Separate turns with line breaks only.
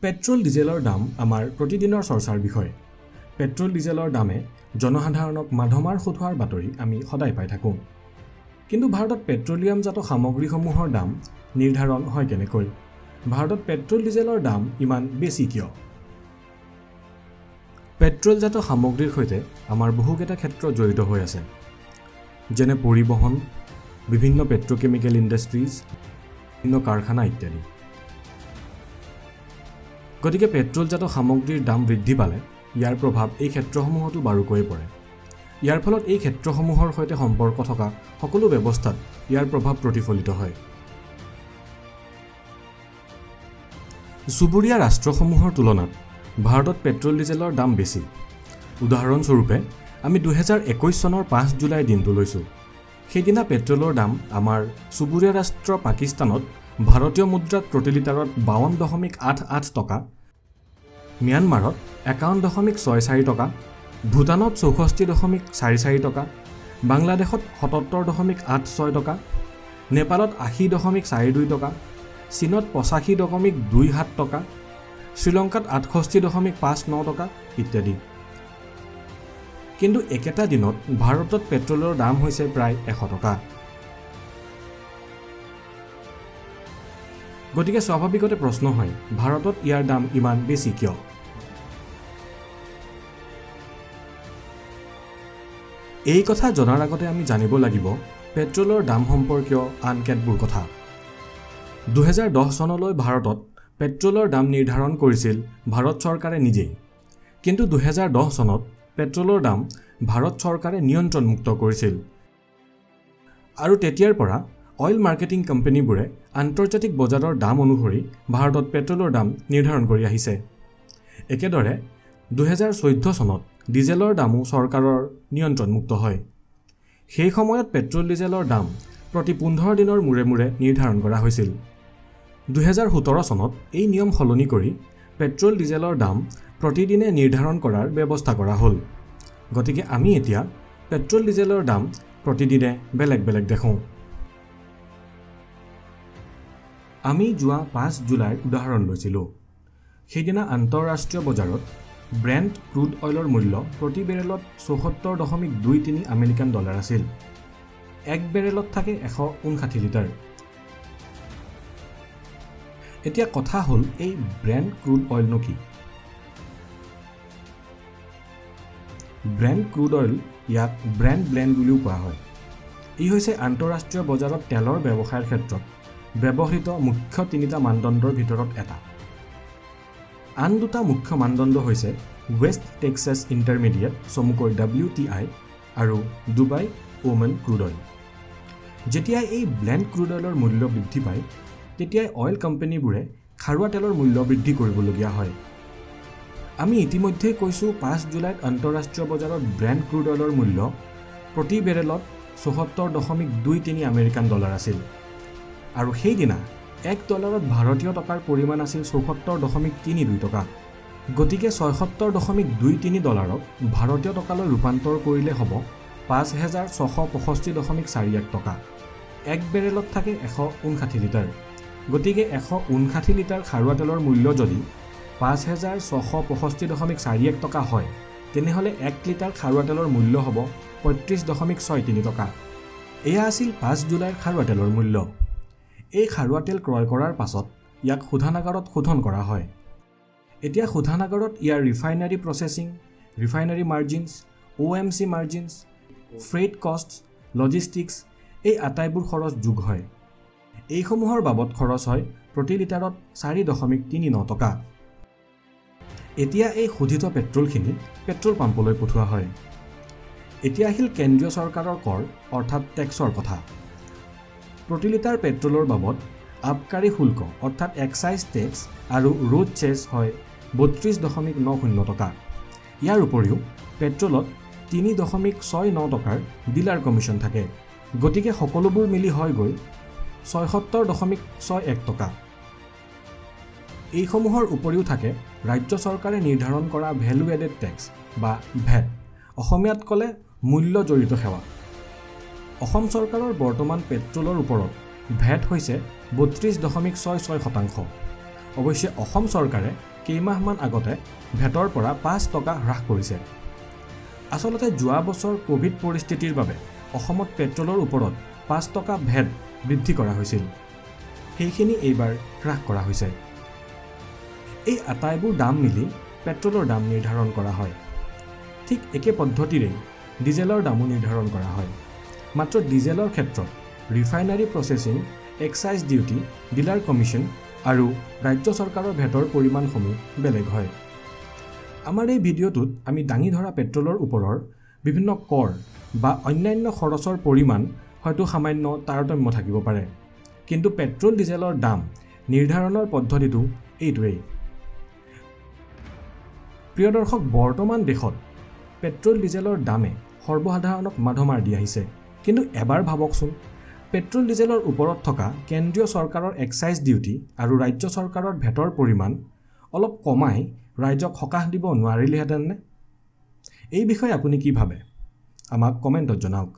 Petrol ডিজেলৰ দাম আমাৰ প্ৰতিদিনৰ চৰ্চাৰ বিষয়। পেট্ৰল ডিজেলৰ দামে জনসাধাৰণক মাধমাৰ খটুৱাৰ বাতৰি আমি সদায় পাই থাকোঁ। কিন্তু ভাৰতত পেট্ৰলিয়ামজাত সামগ্ৰীসমূহৰ দাম নিৰ্ধাৰণ হয় কেনেকৈ? ভাৰতত পেট্ৰল ডিজেলৰ দাম ইমান বেছি কিয়? পেট্ৰলজাত সামগ্ৰীৰ সৈতে আমাৰ বহুকেইটা ক্ষেত্ৰ জড়িত হৈ আছে, যেনে পৰিবহণ, বিভিন্ন পেট্ৰকেমিকেল ইণ্ডাষ্ট্ৰিজ, বিভিন্ন কাৰখানা ইত্যাদি। গতিকে পেট্ৰলজাত সামগ্ৰীৰ দাম বৃদ্ধি পালে ইয়াৰ প্ৰভাৱ এই ক্ষেত্ৰসমূহতো বাৰুকৈ পৰে। ইয়াৰ ফলত এই ক্ষেত্ৰসমূহৰ সৈতে সম্পৰ্ক থকা সকলো ব্যৱস্থাত ইয়াৰ প্ৰভাৱ প্ৰতিফলিত হয়। চুবুৰীয়া ৰাষ্ট্ৰসমূহৰ তুলনাত ভাৰতত পেট্ৰল ডিজেলৰ দাম বেছি। উদাহৰণস্বৰূপে আমি 2021 চনৰ 5 জুলাই দিনটো লৈছোঁ। সেইদিনা পেট্ৰলৰ দাম আমাৰ চুবুৰীয়া ৰাষ্ট্ৰ পাকিস্তানত ভাৰতীয় মুদ্ৰাত প্ৰতি লিটাৰত 52.88 টকা, ম্যানমাৰত 51.64 টকা, ভূটানত 64.44 টকা, বাংলাদেশত 77.86 টকা, নেপালত 80.42 টকা, চীনত 85.27 টকা, শ্ৰীলংকাত 68.59 টকা ইত্যাদি। কিন্তু একেটা দিনত ভাৰতত পেট্ৰলৰ দাম হৈছে প্ৰায় 100 টকা। গতিকে স্বাভাৱিকতে প্ৰশ্ন হয়, ভাৰতত ইয়াৰ দাম ইমান বেছি কিয়? এই কথা জনাৰ আগতে আমি জানিব লাগিব পেট্ৰলৰ দাম সম্পৰ্কীয় আন কেতবোৰ কথা। 2010 চনলৈ ভাৰতত পেট্ৰলৰ দাম নিৰ্ধাৰণ কৰিছিল ভাৰত চৰকাৰে নিজেই। কিন্তু 2010 চনত পেট্ৰলৰ দাম ভাৰত চৰকাৰে নিয়ন্ত্ৰণমুক্ত কৰিছিল। আৰু তেতিয়াৰ পৰা অইল মাৰ্কেটিং কোম্পানীবোৰে আন্তৰ্জাতিক বজাৰৰ দাম অনুসৰি ভাৰতত পেট্ৰলৰ দাম নিৰ্ধাৰণ কৰি আহিছে। একেদৰে 2014 চনত ডিজেলৰ দামো চৰকাৰৰ নিয়ন্ত্ৰণমুক্ত হয়। সেই সময়ত পেট্ৰল ডিজেলৰ দাম প্ৰতি 15 দিনৰ মূৰে মূৰে নিৰ্ধাৰণ কৰা হৈছিল। 2017 চনত এই নিয়ম সলনি কৰি পেট্ৰল ডিজেলৰ দাম প্ৰতিদিনে নিৰ্ধাৰণ কৰাৰ ব্যৱস্থা কৰা হ'ল। গতিকে আমি এতিয়া পেট্ৰল ডিজেলৰ দাম প্ৰতিদিনে বেলেগ বেলেগ দেখোঁ। আমি যোৱা 5 জুলাইৰ উদাহৰণ লৈছিলোঁ। সেইদিনা আন্তঃৰাষ্ট্ৰীয় বজাৰত ব্ৰেণ্ট ক্ৰুড অইলৰ মূল্য প্ৰতি বেৰেলত 74.23 আমেৰিকান ডলাৰ আছিল। এক বেৰেলত থাকে 159 লিটাৰ। এতিয়া কথা হ'ল, এই ব্ৰেণ্ট ক্ৰুড অইলনো কি? ব্ৰেণ্ট ক্ৰুড অইল, ইয়াক ব্ৰেণ্ট ব্লেণ্ড বুলিও কোৱা হয়। ই হৈছে আন্তঃৰাষ্ট্ৰীয় বজাৰত তেলৰ ব্যৱসায়ৰ ক্ষেত্ৰত ব্যৱহৃত মুখ্য 3টা মানদণ্ডৰ ভিতৰত এটা। আন 2টা মুখ্য মানদণ্ড হৈছে ৱেষ্ট টেক্সাছ ইণ্টাৰমিডিয়েট, চমুকৈ WTI, আৰু ডুবাই ওমেন ক্ৰুড অইল। যেতিয়া এই ব্লেণ্ড ক্ৰুড অইলৰ মূল্য বৃদ্ধি পায়, তেতিয়াই অইল কোম্পানীবোৰে খাৰুৱা তেলৰ মূল্য বৃদ্ধি কৰিবলগীয়া হয়। আমি ইতিমধ্যেই কৈছোঁ 5 জুলাইত আন্তঃৰাষ্ট্ৰীয় বজাৰত ব্ৰেণ্ট ক্ৰুড অইলৰ মূল্য প্ৰতি বেৰেলত 74.23 আমেৰিকান ডলাৰ আছিল। আৰু সেইদিনা $1 ভাৰতীয় টকাৰ পৰিমাণ আছিল 74.32 টকা। গতিকে 76.23 ডলাৰক ভাৰতীয় টকালৈ ৰূপান্তৰ কৰিলে হ'ব 5,665.41 টকা। এক বেৰেলত থাকে 159 লিটাৰ। গতিকে 159 লিটাৰ খাৰুৱা তেলৰ মূল্য যদি 5,665.41 টকা হয়, তেনেহ'লে 1 লিটাৰ খাৰুৱা তেলৰ মূল্য হ'ব 35.63 টকা। এয়া আছিল 5 জুলাইৰ খাৰুৱা তেলৰ মূল্য। এই খাৰুৱা তেল ক্ৰয় কৰাৰ পাছত ইয়াক শোধনাগাৰত শোধন কৰা হয়। এতিয়া শোধনাগাৰত ইয়াৰ refinery processing, refinery margins, OMC margins, freight cost, logistics, এই আটাইবোৰ খৰচ যোগ হয়। এইসমূহৰ বাবদ খৰচ হয় প্ৰতি লিটাৰত 4.39 টকা। এতিয়া এই শোধিত পেট্ৰলখিনি পেট্ৰল পাম্পলৈ পঠোৱা হয়। এতিয়া আহিল কেন্দ্ৰীয় চৰকাৰৰ কৰ অৰ্থাৎ টেক্সৰ কথা। প্ৰতি লিটাৰ পেট্ৰলৰ বাবদ আবকাৰী শুল্ক অৰ্থাৎ এক্সাইজ টেক্স আৰু ৰোড চেছ হয় 32.90 টকা। ইয়াৰ উপৰিও পেট্ৰলত 3.69 টকাৰ ডিলাৰ কমিশ্যন থাকে। গতিকে সকলোবোৰ মিলি হয়গৈ 76.61 টকা। এইসমূহৰ উপৰিও থাকে ৰাজ্য চৰকাৰে নিৰ্ধাৰণ কৰা ভেলু এডেড টেক্স বা ভেট, অসমীয়াত ক'লে মূল্য জড়িত সেৱা। অসম চৰকাৰৰ বৰ্তমান পেট্ৰলৰ ওপৰত ভেট হৈছে 32.66%। অৱশ্যে অসম চৰকাৰে কেইমাহমান আগতে ভেটৰ পৰা 5 টকা হ্ৰাস কৰিছে। আচলতে যোৱা বছৰ কোভিড পৰিস্থিতিৰ বাবে অসমত পেট্ৰলৰ ওপৰত 5 টকা ভেট বৃদ্ধি কৰা হৈছিল। সেইখিনি এইবাৰ হ্ৰাস কৰা হৈছে। এই আটাইবোৰ দাম মিলি পেট্ৰলৰ দাম নিৰ্ধাৰণ কৰা হয়। ঠিক একে পদ্ধতিৰেই ডিজেলৰ দামো নিৰ্ধাৰণ কৰা হয়। মাত্ৰ ডিজেলৰ ক্ষেত্ৰত refinery processing, excise duty, dealer commission আৰু ৰাজ্য চৰকাৰৰ ভেটৰ পৰিমাণসমূহ বেলেগ হয়। আমাৰ এই ভিডিঅ'টোত আমি দাঙি ধৰা পেট্ৰলৰ ওপৰৰ বিভিন্ন কৰ বা অন্যান্য খৰচৰ পৰিমাণ হয়তো সামান্য তাৰতম্য থাকিব পাৰে, কিন্তু পেট্ৰল ডিজেলৰ দাম নিৰ্ধাৰণৰ পদ্ধতিটো এইটোৱেই। প্ৰিয় দৰ্শক, বৰ্তমান দেশত পেট্ৰল ডিজেলৰ দামে সৰ্বসাধাৰণক মাধমাৰ দি আহিছে। কিন্তু এবাৰ ভাবকচোন, পেট্ৰল ডিজেলৰ ওপৰত থকা কেন্দ্ৰীয় চৰকাৰৰ এক্সাইজ ডিউটি আৰু ৰাজ্য চৰকাৰৰ ভেটৰ পৰিমাণ অলপ কমাই ৰাইজক সকাহ দিব নোৱাৰিলেহেঁতেননে? এই বিষয়ে আপুনি কি ভাবে? আমাক কমেণ্টত জনাওক।